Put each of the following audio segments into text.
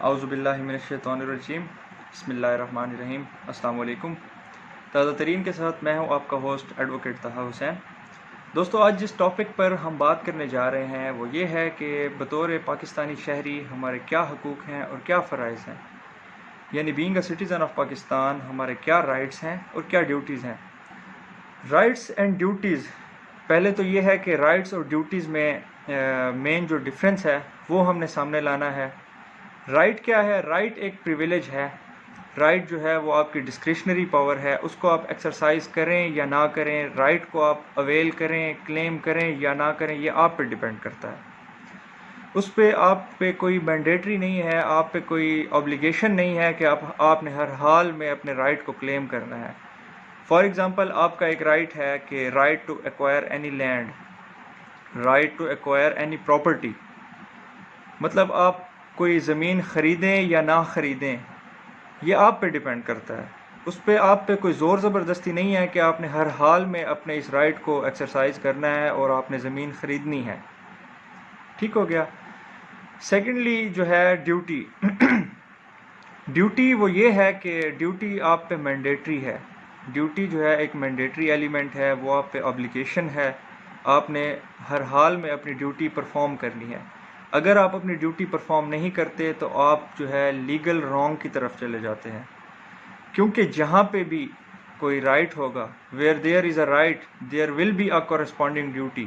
اعوذ باللہ من الشیطان الرجیم، بسم اللہ الرحمن الرحیم۔ السلام علیکم۔ تازہ ترین کے ساتھ میں ہوں آپ کا ہوسٹ ایڈوکیٹ طہا حسین۔ دوستو، آج جس ٹاپک پر ہم بات کرنے جا رہے ہیں وہ یہ ہے کہ بطور پاکستانی شہری ہمارے کیا حقوق ہیں اور کیا فرائض ہیں، یعنی being a citizen of Pakistan ہمارے کیا رائٹس ہیں اور کیا ڈیوٹیز ہیں۔ رائٹس اینڈ ڈیوٹیز، پہلے تو یہ ہے کہ رائٹس اور ڈیوٹیز میں مین جو ڈفرینس ہے وہ ہم نے سامنے لانا ہے۔ رائٹ کیا ہے؟ رائٹ ایک پریویلیج ہے۔ رائٹ جو ہے وہ آپ کی ڈسکریشنری پاور ہے، اس کو آپ ایکسرسائز کریں یا نہ کریں، رائٹ کو آپ اویل کریں، کلیم کریں یا نہ کریں، یہ آپ پہ ڈیپینڈ کرتا ہے۔ اس پہ آپ پہ کوئی مینڈیٹری نہیں ہے، آپ پہ کوئی اوبلیگیشن نہیں ہے کہ آپ نے ہر حال میں اپنے رائٹ کو کلیم کرنا ہے۔ فار ایگزامپل، آپ کا ایک رائٹ ہے کہ right to acquire any land, right to acquire any property, مطلب آپ کوئی زمین خریدیں یا نہ خریدیں، یہ آپ پہ ڈیپینڈ کرتا ہے۔ اس پہ آپ پہ کوئی زور زبردستی نہیں ہے کہ آپ نے ہر حال میں اپنے اس رائٹ کو ایکسرسائز کرنا ہے اور آپ نے زمین خریدنی ہے۔ ٹھیک ہو گیا۔ سیکنڈلی جو ہے ڈیوٹی، ڈیوٹی وہ یہ ہے کہ ڈیوٹی آپ پہ مینڈیٹری ہے۔ ڈیوٹی جو ہے ایک مینڈیٹری ایلیمنٹ ہے، وہ آپ پہ obligation ہے، آپ نے ہر حال میں اپنی ڈیوٹی پرفارم کرنی ہے۔ اگر آپ اپنی ڈیوٹی پرفارم نہیں کرتے تو آپ جو ہے لیگل رانگ کی طرف چلے جاتے ہیں، کیونکہ جہاں پہ بھی کوئی رائٹ ہوگا، where there is a right there will be a corresponding duty۔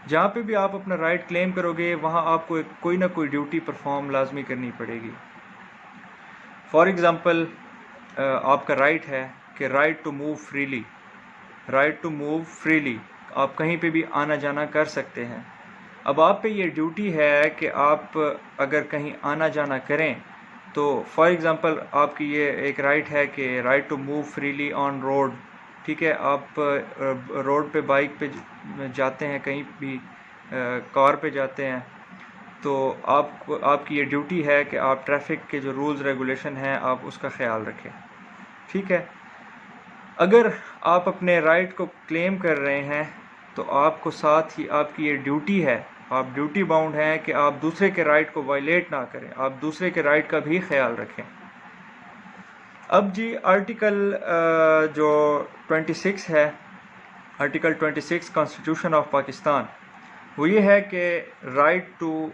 جہاں پہ بھی آپ اپنا رائٹ کلیم کرو گے وہاں آپ کو کوئی نہ کوئی ڈیوٹی پرفارم لازمی کرنی پڑے گی۔ فار ایگزامپل، آپ کا رائٹ ہے کہ right to move freely, right to move freely, آپ کہیں پہ بھی آنا جانا کر سکتے ہیں۔ اب آپ پہ یہ ڈیوٹی ہے کہ آپ اگر کہیں آنا جانا کریں تو فار ایگزامپل آپ کی یہ ایک رائٹ ہے کہ right to move freely on road, ٹھیک ہے، آپ روڈ پہ بائک پہ جاتے ہیں، کہیں بھی کار پہ جاتے ہیں، تو آپ کی یہ ڈیوٹی ہے کہ آپ ٹریفک کے جو رولز ریگولیشن ہیں آپ اس کا خیال رکھیں۔ ٹھیک ہے۔ اگر آپ اپنے رائٹ کو کلیم کر رہے ہیں تو آپ کو ساتھ ہی آپ کی یہ ڈیوٹی ہے، آپ ڈیوٹی باؤنڈ ہیں کہ آپ دوسرے کے رائٹ کو وائلیٹ نہ کریں، آپ دوسرے کے رائٹ کا بھی خیال رکھیں۔ اب جی آرٹیکل جو 26 ہے، آرٹیکل 26 کانسٹیٹیوشن آف پاکستان، وہ یہ ہے کہ right to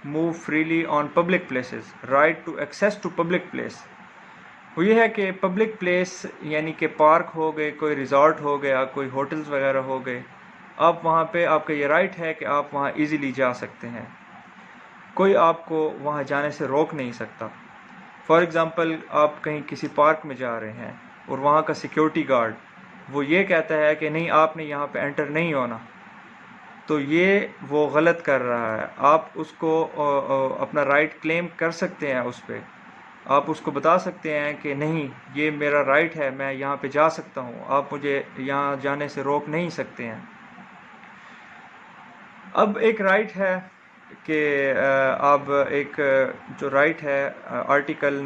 move freely on public places, right to access to public place. وہ یہ ہے کہ پبلک پلیس یعنی کہ پارک ہو گئے، کوئی ریزارٹ ہو گیا، کوئی ہوٹلز وغیرہ ہو گئے، آپ وہاں پہ آپ کا یہ رائٹ ہے کہ آپ وہاں ایزیلی جا سکتے ہیں، کوئی آپ کو وہاں جانے سے روک نہیں سکتا۔ فار ایگزامپل، آپ کہیں کسی پارک میں جا رہے ہیں اور وہاں کا سیکیورٹی گارڈ وہ یہ کہتا ہے کہ نہیں، آپ نے یہاں پہ انٹر نہیں ہونا، تو یہ وہ غلط کر رہا ہے۔ آپ اس کو اپنا رائٹ کلیم کر سکتے ہیں، اس پہ آپ اس کو بتا سکتے ہیں کہ نہیں، یہ میرا رائٹ ہے، میں یہاں پہ جا سکتا ہوں، آپ مجھے یہاں جانے سے روک نہیں سکتے ہیں۔ اب ایک رائٹ ہے کہ اب ایک جو رائٹ ہے article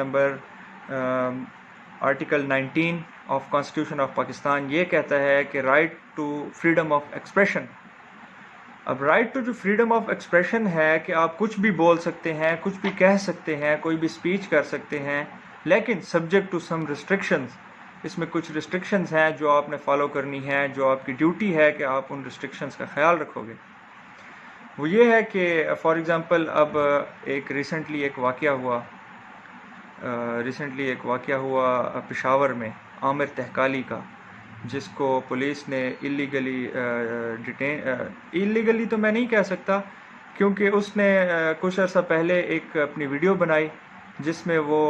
19 of constitution of Pakistan, یہ کہتا ہے کہ right to freedom of expression. اب رائٹ ٹو جو فریڈم آف ایکسپریشن ہے کہ آپ کچھ بھی بول سکتے ہیں، کچھ بھی کہہ سکتے ہیں، کوئی بھی اسپیچ کر سکتے ہیں، لیکن سبجیکٹ ٹو سم ریسٹرکشنز، اس میں کچھ ریسٹرکشنز ہیں جو آپ نے فالو کرنی ہے، جو آپ کی ڈیوٹی ہے کہ آپ ان ریسٹرکشنز کا خیال رکھو گے۔ وہ یہ ہے کہ فار ایگزامپل، اب ریسنٹلی ایک واقعہ ہوا پشاور میں، عامر تہکالی کا، جس کو پولیس نے ایلیگلی تو میں نہیں کہہ سکتا، کیونکہ اس نے کچھ عرصہ پہلے ایک اپنی ویڈیو بنائی جس میں وہ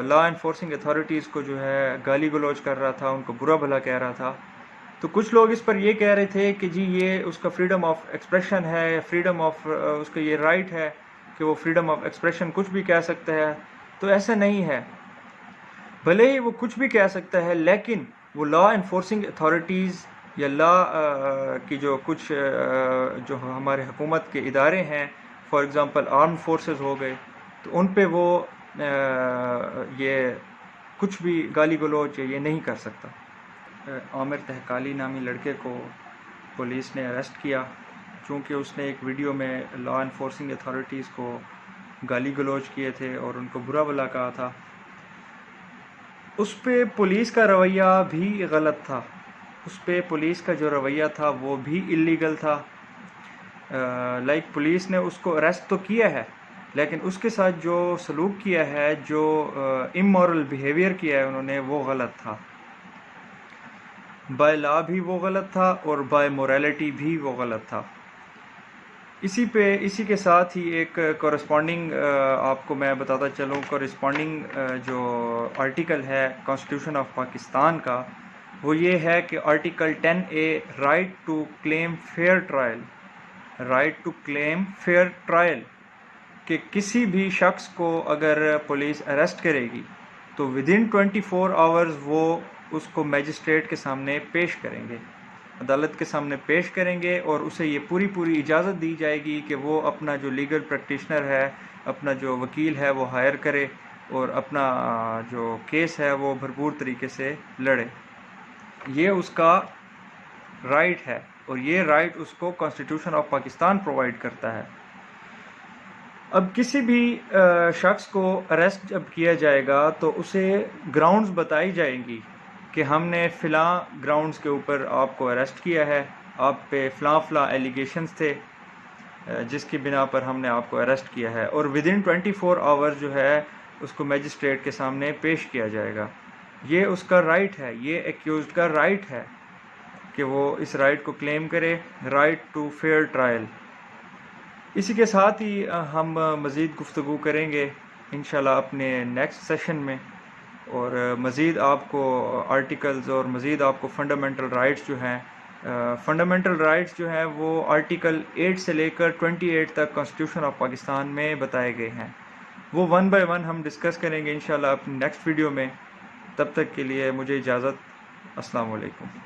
لا انفورسنگ اتھارٹیز کو جو ہے گالی گلوچ کر رہا تھا، ان کو برا بھلا کہہ رہا تھا۔ تو کچھ لوگ اس پر یہ کہہ رہے تھے کہ جی یہ اس کا فریڈم آف ایکسپریشن ہے، اس کا یہ رائٹ ہے کہ وہ فریڈم آف ایکسپریشن کچھ بھی کہہ سکتا ہے۔ تو ایسا نہیں ہے، بھلے ہی وہ کچھ بھی کہہ سکتا ہے، لیکن وہ لا انفورسنگ اتھارٹیز یا لا کی جو کچھ جو ہمارے حکومت کے ادارے ہیں، فار ایگزامپل آرم فورسز ہو گئے، تو ان پہ وہ یہ کچھ بھی گالی گلوچ یہ نہیں کر سکتا۔ عامر تہکالی نامی لڑکے کو پولیس نے اریسٹ کیا چونکہ اس نے ایک ویڈیو میں لا انفورسنگ اتھارٹیز کو گالی گلوچ کیے تھے اور ان کو برا بھلا کہا تھا، اس پہ پولیس کا رویہ بھی غلط تھا، اس پہ پولیس کا جو رویہ تھا وہ بھی اللیگل تھا. لائک پولیس نے اس کو اریسٹ تو کیا ہے، لیکن اس کے ساتھ جو سلوک کیا ہے، جو امورل بیہیویئر کیا ہے انہوں نے، وہ غلط تھا. بائی لا بھی وہ غلط تھا اور بائی موریلٹی بھی وہ غلط تھا. اسی کے ساتھ ہی ایک کورسپونڈنگ آپ کو میں بتاتا چلوں. کورسپونڈنگ جو آرٹیکل ہے کانسٹیٹیوشن آف پاکستان کا، وہ یہ ہے کہ article 10A right to claim fair trial, right to claim fair trial, کہ کسی بھی شخص کو اگر پولیس اریسٹ کرے گی تو ودن 24 آورز وہ اس کو میجسٹریٹ کے سامنے پیش کریں گے، عدالت کے سامنے پیش کریں گے، اور اسے یہ پوری اجازت دی جائے گی کہ وہ اپنا جو لیگل پریکٹیشنر ہے، اپنا جو وکیل ہے وہ ہائر کرے اور اپنا جو کیس ہے وہ بھرپور طریقے سے لڑے. یہ اس کا رائٹ ہے، اور یہ رائٹ اس کو کانسٹیٹیوشن آف پاکستان پرووائڈ کرتا ہے. اب کسی بھی شخص کو اریسٹ جب کیا جائے گا تو اسے گراؤنڈز بتائی جائیں گی کہ ہم نے فلاں گراؤنڈز کے اوپر آپ کو اریسٹ کیا ہے، آپ پہ فلاں ایلیگیشنز تھے جس کی بنا پر ہم نے آپ کو اریسٹ کیا ہے، اور ودن 24 آورز جو ہے اس کو میجسٹریٹ کے سامنے پیش کیا جائے گا. یہ اس کا رائٹ ہے، یہ ایکیوزڈ کا رائٹ ہے کہ وہ اس رائٹ کو کلیم کرے، رائٹ ٹو فیئر ٹرائل. اسی کے ساتھ ہی ہم مزید گفتگو کریں گے انشاءاللہ اپنے نیکسٹ سیشن میں، اور مزید آپ کو آرٹیکلز اور مزید آپ کو فنڈامنٹل رائٹس جو ہیں، فنڈامنٹل رائٹس جو ہیں وہ آرٹیکل 8 سے لے کر 28 تک کانسٹیٹیوشن آف پاکستان میں بتائے گئے ہیں. وہ 1 بائی 1 ہم ڈسکس کریں گے انشاءاللہ اپنی نیکسٹ ویڈیو میں. تب تک کے لیے مجھے اجازت. السلام علیکم.